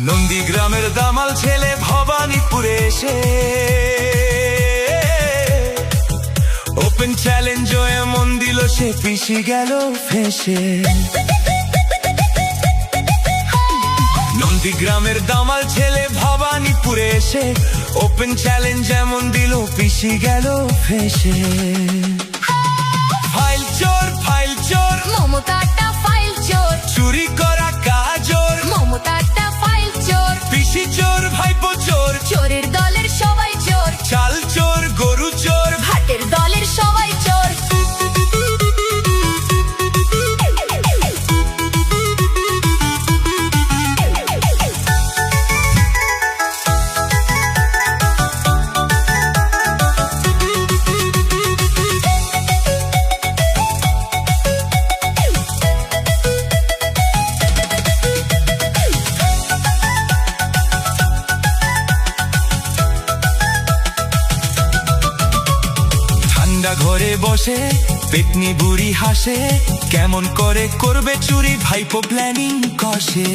নন্দীগ্রামের দামাল ছেলে ভবানীপুরে এসে ওপেন চ্যালেঞ্জ এমন দিল সে পিছি গেল ফেসে। নন্দীগ্রামের দামাল ছেলে ভবানীপুরে এসে ওপেন চ্যালেঞ্জ এমন দিল পিছি গেল ফেসে। ফাইল চোর মমতাটা ফাইল চোর, চুরি করা কাজর মমতাটা ফাইল চোর, পিসি চোর ভাইপো চোর, চোরের দলের সবাই চোর, চাল চোর গরু চোর, ভাটের দলের সবাই চোর। ঘরে বসে পেটনি বুড়ি হাসে, কেমন করে করবে চুরি ভাইপো প্ল্যানিং কষে।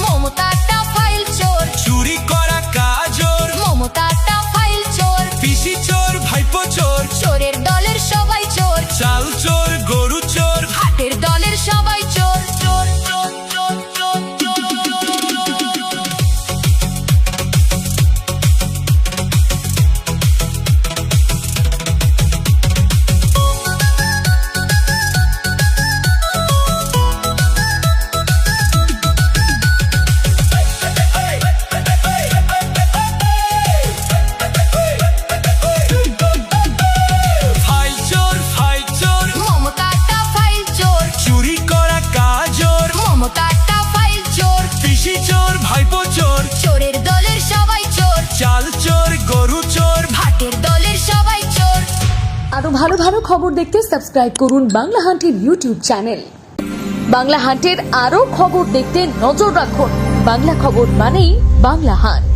মমতাটা ফাইল চোর, চুরি করা কাজর মমতাটা ফাইল চোর, পিসি চোর ভাইপো চোর, চোরের দলের সবাই চোর, চাল চোর গরু চোর, ভাটের দলের সবাই চোর। চোরের দলের সবাই চোর, চাল চোর গরু চোর, ভাটের দলের সবাই চোর। আরো ভালো ভালো খবর দেখতে সাবস্ক্রাইব করুন বাংলা হান্টের ইউটিউব চ্যানেল। বাংলা হান্টের আরো খবর দেখতে নজর রাখুন। বাংলা খবর মানেই বাংলা হান্ট।